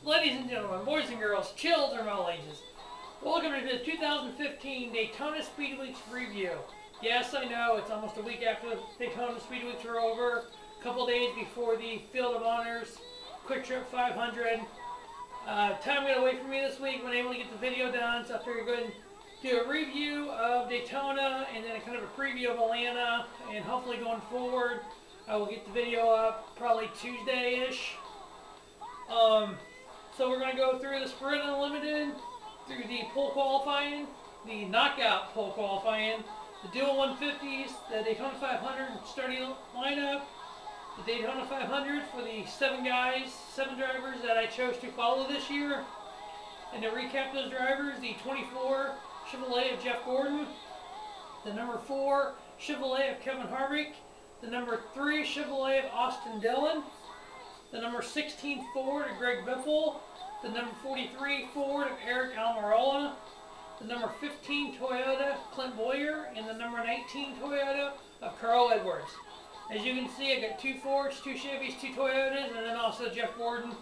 Ladies and gentlemen, boys and girls, children of all ages, welcome to the 2015 Daytona Speedweek's review. Yes, I know, it's almost a week after the Daytona Speedweeks are over, a couple days before the Field of Honors Quick Trip 500. Time got away from me this week, when able to get the video done, so I figured I'd go ahead and do a review of Daytona and then a kind of a preview of Atlanta, and hopefully going forward I will get the video up probably Tuesday-ish. So we're going to go through the Sprint Unlimited, through the pole qualifying, the knockout pole qualifying, the dual 150s, the Daytona 500 starting lineup, the Daytona 500 for the 7 drivers that I chose to follow this year. And to recap those drivers, the 24 Chevrolet of Jeff Gordon, the number 4 Chevrolet of Kevin Harvick, the number 3 Chevrolet of Austin Dillon, the number 16 Ford of Greg Biffle, the number 43 Ford of Eric Almirola, the number 15 Toyota Clint Boyer, and the number 19 Toyota of Carl Edwards. As you can see, I got 2 Fords, 2 Chevys, 2 Toyotas, and then also Jeff Gordon.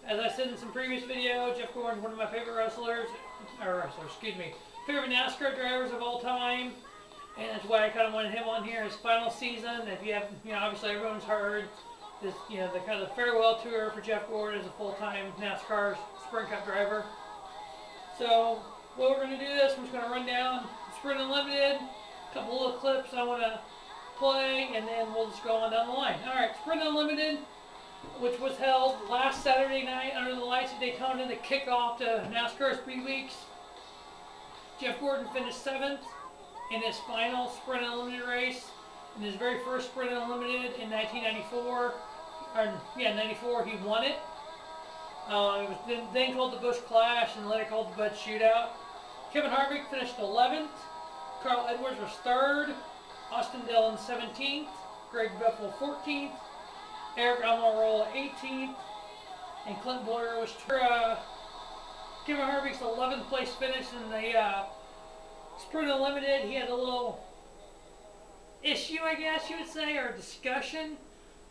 As I said in some previous video, Jeff Gordon is one of my favorite favorite NASCAR drivers of all time. And that's why I kind of wanted him on here, his final season. If you have, obviously everyone's heard this, the kind of the farewell tour for Jeff Gordon as a full-time NASCAR Sprint Cup driver. So, what we're going to do this, I'm just going to run down Sprint Unlimited, a couple little clips I want to play, and then we'll just go on down the line. Alright, Sprint Unlimited, which was held last Saturday night under the lights of Daytona to kick off to NASCAR Speedweeks. Jeff Gordon finished 7th in his final Sprint Unlimited race. In his very first Sprint Unlimited in 1994, 94, he won it. It was then called the Busch Clash and later called the Bud Shootout. Kevin Harvick finished 11th. Carl Edwards was 3rd. Austin Dillon 17th. Greg Biffle 14th. Eric Almirola 18th. And Clint Boyer was Kevin Harvick's 11th place finish in the Sprint Unlimited. He had a little issue, I guess you would say, or discussion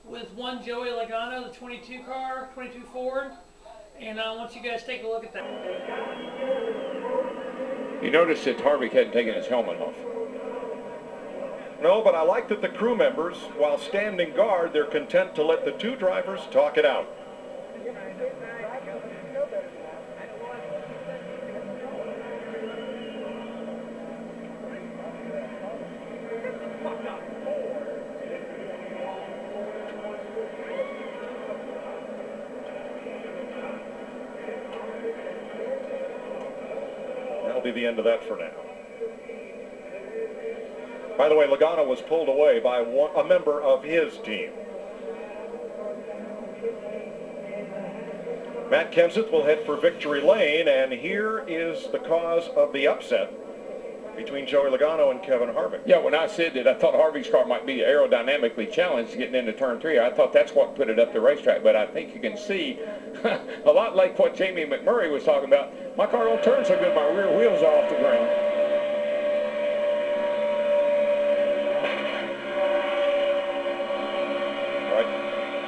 with one Joey Logano, the 22 Ford. And I want you guys to take a look at that. You noticed that Harvick hadn't taken his helmet off. No, but I like that the crew members, while standing guard, they're content to let the 2 drivers talk it out. That'll be the end of that for now. By the way, Logano was pulled away by a member of his team. Matt Kenseth will head for victory lane, and here is the cause of the upset between Joey Logano and Kevin Harvick. Yeah, when I said that I thought Harvick's car might be aerodynamically challenged getting into turn 3, I thought that's what put it up the racetrack. But I think you can see, a lot like what Jamie McMurray was talking about, my car don't turn so good, my rear wheels are off the ground.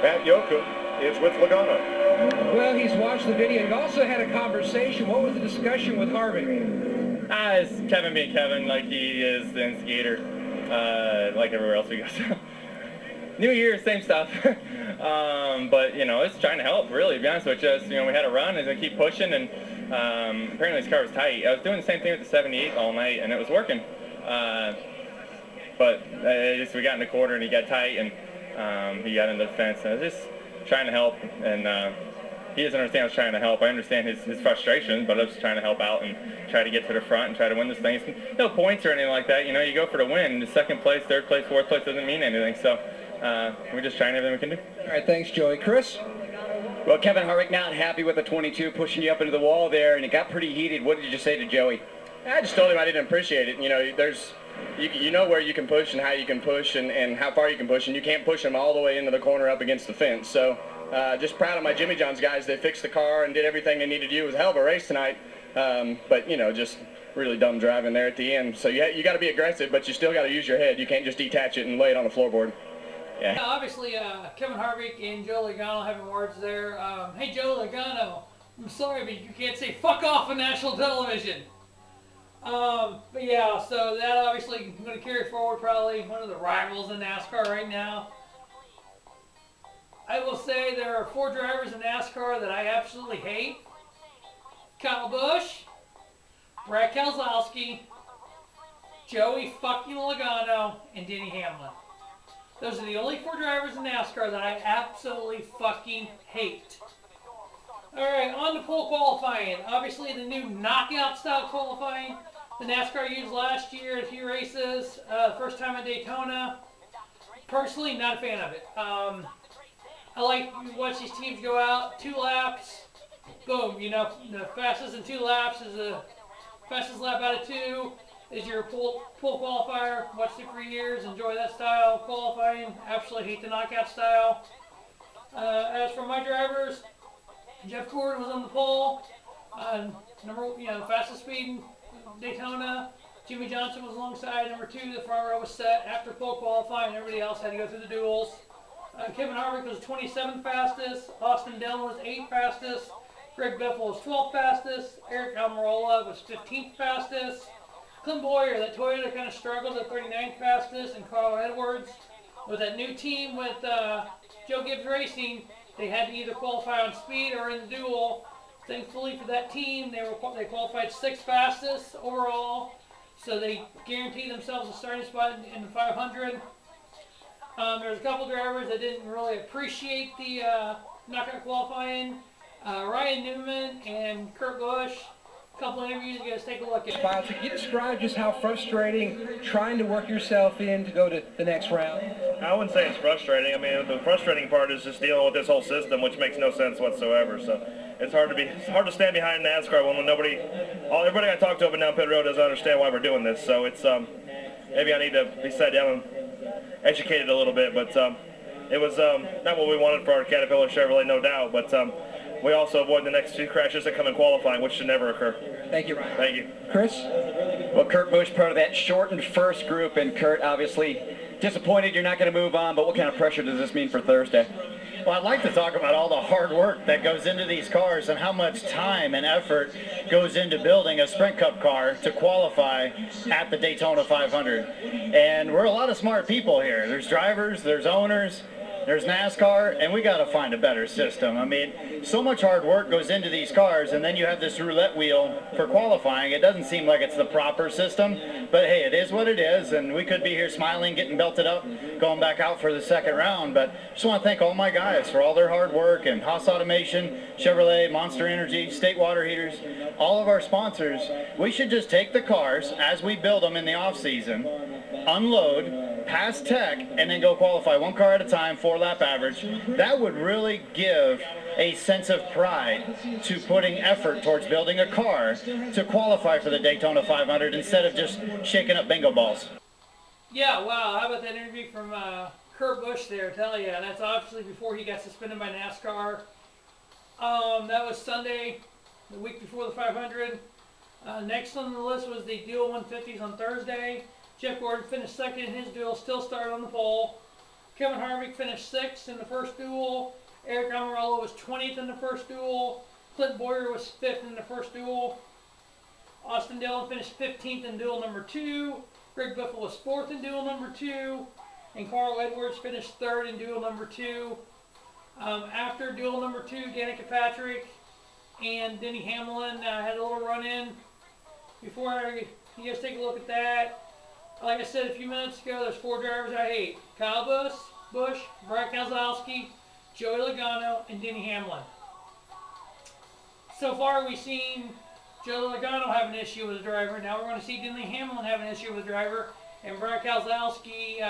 Matt Yoakum is with Logano. Well, he's watched the video. He also had a conversation. What was the discussion with Harvick? It's Kevin being Kevin, like he is the instigator, like everywhere else we go. New Year, same stuff. But, it's trying to help, really, to be honest with you. We had a run, and I keep pushing, and apparently his car was tight. I was doing the same thing with the 78 all night, and it was working. But we got in the quarter, and he got tight, and he got into the fence, and I was just trying to help, and he doesn't understand I was trying to help. I understand his frustration, but I was trying to help out and try to get to the front and try to win this thing. It's no points or anything like that. You go for the win. The 2nd place, 3rd place, 4th place doesn't mean anything, so we're just trying everything we can do. All right, thanks, Joey. Chris? Well, Kevin Harvick not happy with the 22 pushing you up into the wall there, and it got pretty heated. What did you say to Joey? I just told him I didn't appreciate it. You know where you can push and how you can push and how far you can push, and you can't push them all the way into the corner up against the fence. So just proud of my Jimmy John's guys. They fixed the car and did everything they needed to do. It was a hell of a race tonight, but just really dumb driving there at the end. So you got to be aggressive, but you still got to use your head. You can't just detach it and lay it on the floorboard. Yeah. Obviously, Kevin Harvick and Joe Logano having words there. Hey, Joe Logano, I'm sorry, but you can't say fuck off on national television. But yeah, so that obviously I'm going to carry forward probably one of the rivals in NASCAR right now. I will say there are 4 drivers in NASCAR that I absolutely hate. Kyle Busch, Brad Keselowski, Joey fucking Logano, and Denny Hamlin. Those are the only 4 drivers in NASCAR that I absolutely fucking hate. Alright, on to pole qualifying. Obviously the new knockout style qualifying the NASCAR used last year at a few races. First time at Daytona. Personally, not a fan of it. I like to watch these teams go out, 2 laps, boom, you know, the fastest in 2 laps is the fastest lap out of 2 is your pole qualifier. Watched it for years, enjoy that style qualifying. Absolutely hate the knockout style. As for my drivers, Jeff Gordon was on the pole, fastest speed in Daytona. Jimmy Johnson was alongside number 2. The front row was set after pole qualifying. Everybody else had to go through the duels. Kevin Harvick was 27th fastest. Austin Dillon was 8th fastest. Greg Biffle was 12th fastest. Eric Almirola was 15th fastest. Clint Boyer, that Toyota kind of struggled at 39th fastest. And Carl Edwards, with that new team with Joe Gibbs Racing, they had to either qualify on speed or in the duel. Thankfully for that team, they qualified 6th fastest overall. So they guaranteed themselves a starting spot in the 500. There's a couple drivers that didn't really appreciate the knockout qualifying. Ryan Newman and Kurt Busch. A couple interviews you guys take a look at. Can you describe just how frustrating trying to work yourself in to go to the next round? I wouldn't say it's frustrating. I mean, the frustrating part is just dealing with this whole system, which makes no sense whatsoever. So it's hard to stand behind NASCAR when everybody I talk to up and down pit road doesn't understand why we're doing this. So it's maybe I need to be sat down and educated a little bit, but it was not what we wanted for our Caterpillar Chevrolet, no doubt, but we also avoid the next 2 crashes that come in qualifying, which should never occur. Thank you, Ryan. Thank you. Chris? Well, Kurt Busch, part of that shortened first group, and Kurt, obviously disappointed you're not going to move on, but what kind of pressure does this mean for Thursday? Well, I'd like to talk about all the hard work that goes into these cars and how much time and effort goes into building a Sprint Cup car to qualify at the Daytona 500. And we're a lot of smart people here. There's drivers, there's owners, there's NASCAR, and we got to find a better system. I mean, so much hard work goes into these cars, and then you have this roulette wheel for qualifying. It doesn't seem like it's the proper system, but hey, it is what it is, and we could be here smiling, getting belted up, going back out for the second round. But just want to thank all my guys for all their hard work, and Haas Automation, Chevrolet, Monster Energy, State Water Heaters, all of our sponsors. We should just take the cars as we build them in the off season, unload, pass tech, and then go qualify 1 car at a time, 4-lap average. That would really give a sense of pride to putting effort towards building a car to qualify for the Daytona 500 instead of just shaking up bingo balls. Yeah, wow, how about that interview from Kurt Busch there? Tell you, that's obviously before he got suspended by NASCAR. That was Sunday, the week before the 500. Next on the list was the Dual 150s on Thursday. Jeff Gordon finished 2nd in his duel, still started on the pole. Kevin Harvick finished 6th in the first duel. Eric Almirola was 20th in the first duel. Clint Boyer was 5th in the first duel. Austin Dillon finished 15th in duel number 2. Greg Biffle was 4th in duel number 2. And Carl Edwards finished 3rd in duel number 2. After duel number 2, Danica Patrick and Denny Hamlin had a little run-in. Before you guys take a look at that, like I said a few minutes ago, there's 4 drivers I hate. Kyle Busch, Brad Keselowski, Joey Logano, and Denny Hamlin. So far we've seen Joey Logano have an issue with the driver. Now we're going to see Denny Hamlin have an issue with the driver. And Brad Keselowski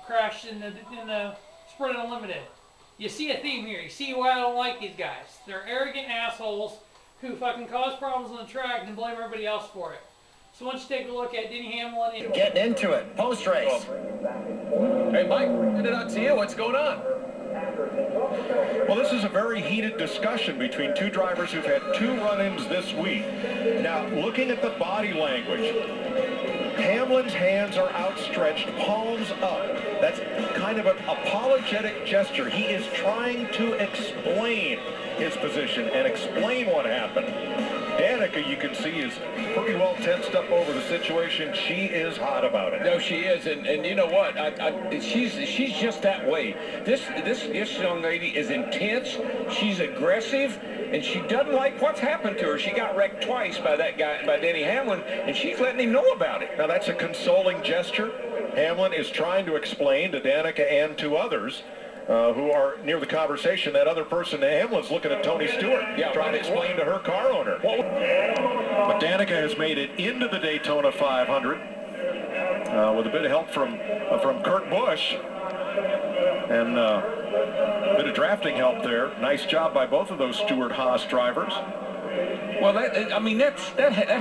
crashed in the Sprint Unlimited. You see a theme here. You see why I don't like these guys. They're arrogant assholes who fucking cause problems on the track and blame everybody else for it. So once you take a look at Denny Hamlin and Getting into it, post-race. Hey, Mike, send it out to you. What's going on? Well, this is a very heated discussion between 2 drivers who've had 2 run-ins this week. Now, looking at the body language, Hamlin's hands are outstretched, palms up. That's kind of an apologetic gesture. He is trying to explain his position and explain what happened. Danica, you can see, is pretty well tensed up over the situation. She is hot about it. No, she is, and you know what? She's just that way. This young lady is intense. She's aggressive, and she doesn't like what's happened to her. She got wrecked twice by that guy, by Denny Hamlin, and she's letting him know about it. Now that's a consoling gesture. Hamlin is trying to explain to Danica and to others who are near the conversation. That other person, Hamlin's looking at Tony Stewart, trying to explain to her car owner. But Danica has made it into the Daytona 500 with a bit of help from Kurt Busch and a bit of drafting help there. Nice job by both of those Stewart-Haas drivers. Well, that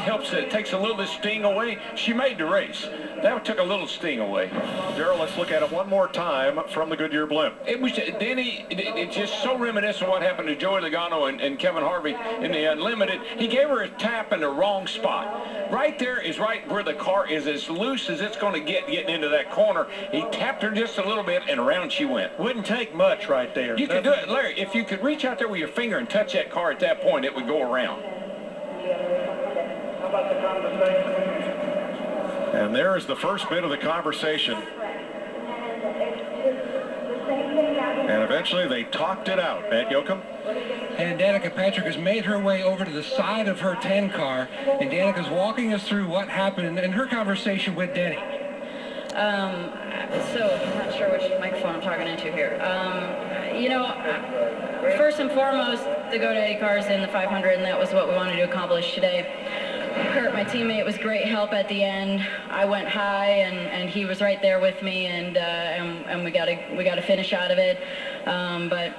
helps. It takes a little bit of sting away. She made the race. That took a little sting away. Darrell, let's look at it one more time from the Goodyear blimp. It was Denny. It's just so reminiscent of what happened to Joey Logano and Kevin Harvick in the Unlimited. He gave her a tap in the wrong spot. Right there is right where the car is as loose as it's going to get getting into that corner. He tapped her just a little bit, and around she went. Wouldn't take much right there. You could do it, Larry. If you could reach out there with your finger and touch that car at that point, it would go around. And there is the first bit of the conversation. And eventually they talked it out. Matt Yoakum? And Danica Patrick has made her way over to the side of her 10 car, and Danica's walking us through what happened in her conversation with Denny. So I'm not sure which microphone I'm talking into here. You know, first and foremost, the GoDaddy car's in the 500, and that was what we wanted to accomplish today. Kurt, my teammate, was great help at the end. I went high, and he was right there with me, and we got a finish out of it. But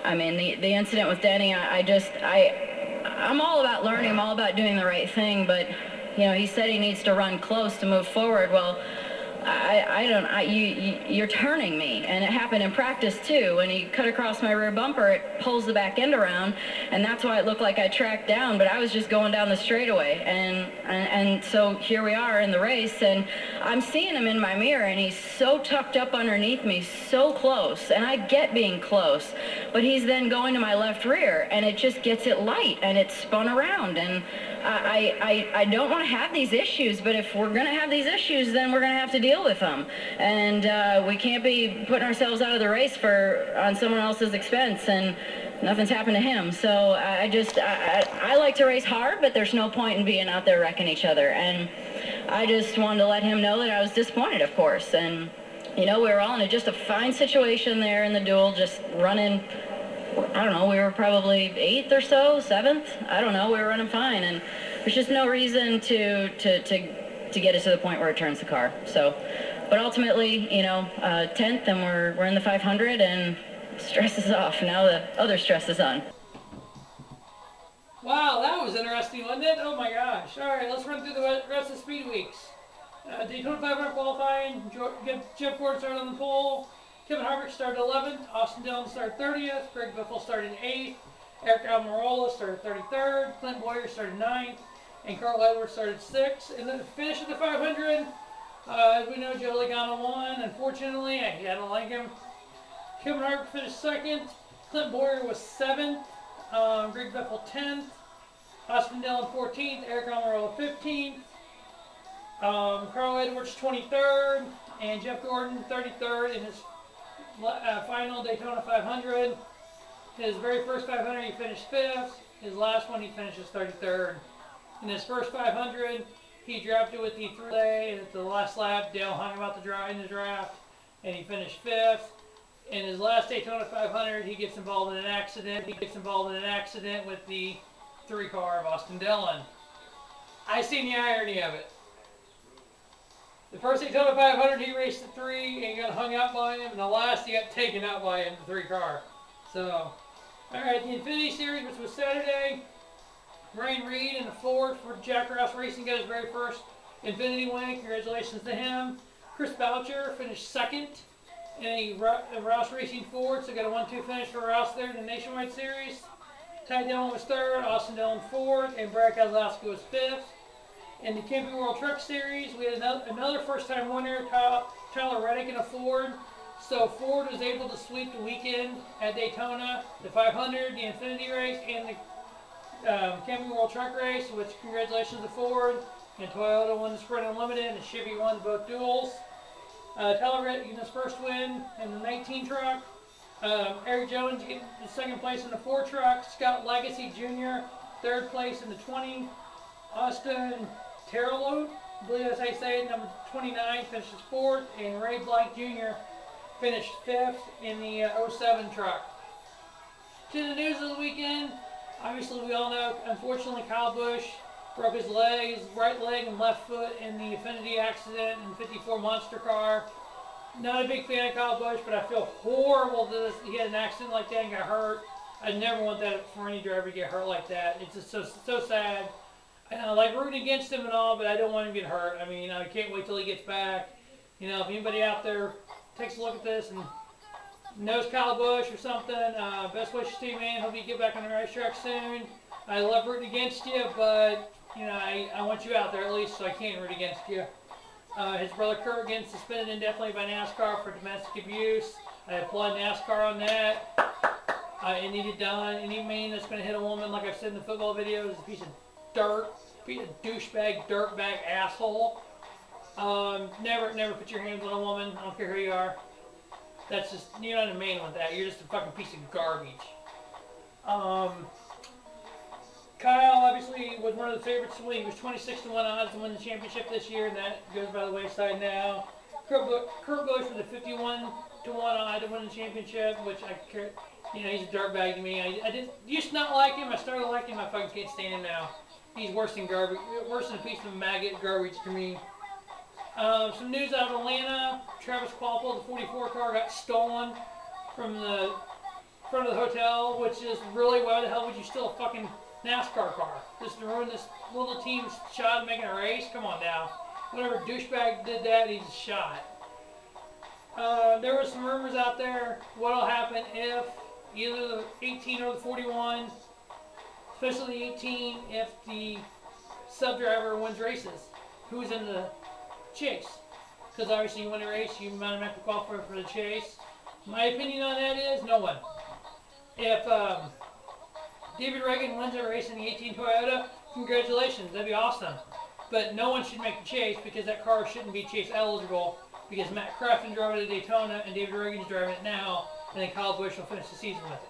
I mean, the incident with Denny, I'm all about learning. I'm all about doing the right thing. But you know, he said he needs to run close to move forward. Well, you're turning me, and it happened in practice too. When he cut across my rear bumper, it pulls the back end around, and that's why it looked like I tracked down, but I was just going down the straightaway. And so here we are in the race, and I'm seeing him in my mirror, and he's so tucked up underneath me, so close, and I get being close, but he's then going to my left rear, and it just gets it light, and it's spun around, and I don't want to have these issues, but if we're going to have these issues, then we're going to have to deal with them. And we can't be putting ourselves out of the race on someone else's expense, and nothing's happened to him. So I like to race hard, but there's no point in being out there wrecking each other. And I just wanted to let him know that I was disappointed, of course. And, you know, we were all in just a fine situation there in the duel, just running. I don't know, we were probably 8th or so, 7th. I don't know, we were running fine, and there's just no reason to get it to the point where it turns the car. So, but ultimately, you know, 10th, and we're in the 500, and stress is off. Now the other stress is on. Wow, that was interesting, wasn't it? Oh my gosh. All right, let's run through the rest of the speed weeks. Daytona 500 qualifying, Jeff Gordon started on the pole. Kevin Harvick started 11th, Austin Dillon started 30th, Greg Biffle started 8th, Eric Almirola started 33rd, Clint Boyer started 9th, and Carl Edwards started 6th. And then the finish of the 500, as we know, Joe Logano won. Unfortunately, I don't like him. Kevin Harvick finished 2nd, Clint Boyer was 7th, Greg Biffle 10th, Austin Dillon 14th, Eric Almirola 15th, Carl Edwards 23rd, and Jeff Gordon 33rd in his final Daytona 500. His very first 500 he finished 5th. His last one he finishes 33rd. In his first 500 he drafted with the 3-day, and at the last lap Dale hung him out in the draft, and he finished 5th. In his last Daytona 500 he gets involved in an accident. With the 3 car of Austin Dillon. I seen the irony of it. The first Daytona 500 he raced the 3 and he got hung out by him, and the last he got taken out by him, the 3 car. So, alright, the Infinity Series, which was Saturday, Ryan Reed in the 4th for Jack Rouse Racing got his very first Infinity win. Congratulations to him. Chris Boucher finished 2nd in a Rouse Racing Ford, so got a 1-2 finish for Rouse there in the Nationwide Series. Ty Dillon was 3rd, Austin Dillon 4th, and Brad Keselowski was 5th. In the Camping World Truck Series, we had another first-time winner, Tyler Reddick in a Ford. So Ford was able to sweep the weekend at Daytona, the 500, the Infinity Race, and the Camping World Truck Race, which congratulations to Ford. And Toyota won the Sprint Unlimited, and Chevy won both duels. Tyler Reddick getting his first win in the 19 truck. Eric Jones getting the second place in the 4 truck. Scott Legacy Jr. third place in the 20. Austin Terrello, I believe that's how you say it, number 29, finishes 4th. And Ray Black Jr. finished 5th in the 07 truck. To the news of the weekend, obviously we all know, unfortunately, Kyle Busch broke his leg, his right leg and left foot in the Infinity accident in the 54 Monster car. Not a big fan of Kyle Busch, but I feel horrible that he had an accident like that and got hurt. I never want that for any driver to get hurt like that. It's just so sad. And I like rooting against him and all, but I don't want him to get hurt. I mean, I can't wait till he gets back. You know, if anybody out there takes a look at this and knows Kyle Busch or something, best wishes to you, man. Hope you get back on the racetrack soon. I love rooting against you, but you know, I want you out there at least so I can root against you. His brother Kurt getting suspended indefinitely by NASCAR for domestic abuse. I applaud NASCAR on that. It needed done. Any man that's going to hit a woman, like I've said in the football videos, is a piece of dirt, piece of douchebag, dirtbag, asshole. Never put your hands on a woman. I don't care who you are. That's just, you're not a man with that. You're just a fucking piece of garbage. Kyle obviously was one of the favorites to win. He was 26 to 1 odds to win the championship this year, and that goes by the wayside now. Kurt Busch with a 51 to 1 odd to win the championship, which I care. You know, he's a dirtbag to me. I didn't used to not like him. I started liking him. I fucking can't stand him now. He's worse than garbage, worse than a piece of maggot garbage to me. Some news out of Atlanta. Travis Kvapil, the 44 car, got stolen from the front of the hotel, which is really, why the hell would you steal a fucking NASCAR car? Just to ruin this little team's shot at making a race? Come on now. Whatever douchebag did that, he's a shot. There were some rumors out there what'll happen if either the 18 or the 41, especially the 18, if the sub-driver wins races. Who's in the chase? Because obviously you win a race, you might have to qualify for the chase. My opinion on that is no one. If David Reagan wins a race in the 18 Toyota, congratulations, that'd be awesome. But no one should make the chase because that car shouldn't be chase eligible because Matt Crafton drove it at Daytona and David Reagan's driving it now, and then Kyle Busch will finish the season with it.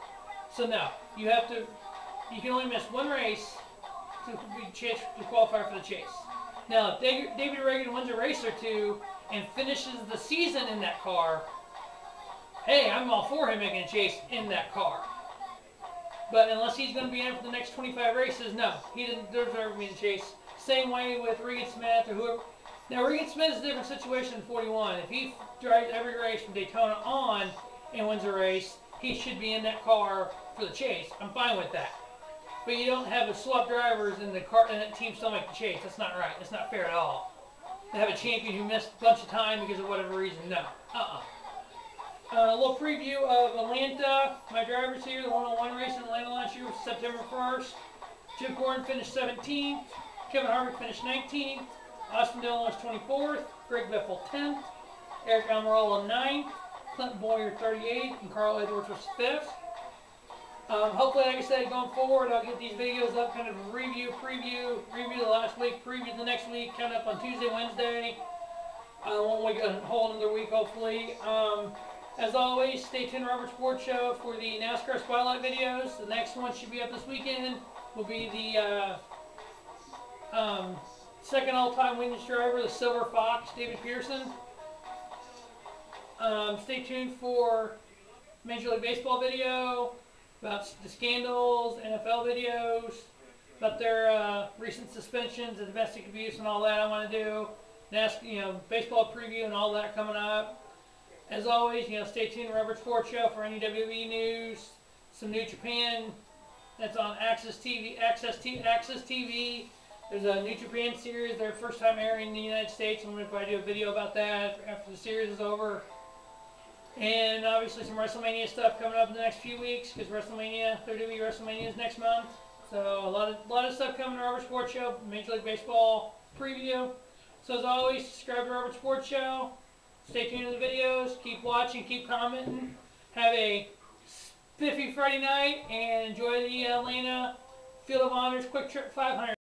So no, you can only miss one race to qualify for the chase. Now, if David Reagan wins a race or two and finishes the season in that car, hey, I'm all for him making a chase in that car. But unless he's going to be in for the next 25 races, no, he doesn't deserve to be in the chase. Same way with Regan Smith or whoever. Now, Regan Smith is a different situation in 41. If he drives every race from Daytona on and wins a race, he should be in that car for the chase. I'm fine with that. But you don't have a swap drivers in the car and that team still make the chase. That's not right. That's not fair at all. To have a champion who missed a bunch of time because of whatever reason, no. A little preview of Atlanta. My drivers here, the one-on-one race in Atlanta last year was September 1st. Jim Gordon finished 17th. Kevin Harvick finished 19th. Austin Dillon was 24th. Greg Biffle 10th. Eric Almirola 9th. Clinton Boyer 38th. And Carl Edwards was 5th. Hopefully, like I said, going forward, I'll get these videos up, kind of review the last week, preview the next week, coming up on Tuesday, Wednesday. One week, a whole another week, hopefully. As always, stay tuned to Robert Sports Show for the NASCAR Spotlight videos. The next one should be up this weekend. Will be the second all-time winningest driver, the Silver Fox, David Pearson. Stay tuned for Major League Baseball video about the scandals, NFL videos, about their recent suspensions and domestic abuse and all that I want to do. Baseball preview and all that coming up. As always, stay tuned to Robert Sports Show for any WWE news, some New Japan that's on Access TV. There's a New Japan series, their first time airing in the United States. I'm going to probably do a video about that after the series is over. And obviously some WrestleMania stuff coming up in the next few weeks because WWE WrestleMania is next month. So a lot of stuff coming to Robert Sports Show, Major League Baseball, preview. So as always, subscribe to Robert Sports Show. Stay tuned to the videos. Keep watching. Keep commenting. Have a spiffy Friday night and enjoy the Atlanta Field of Honors Quick Trip 500.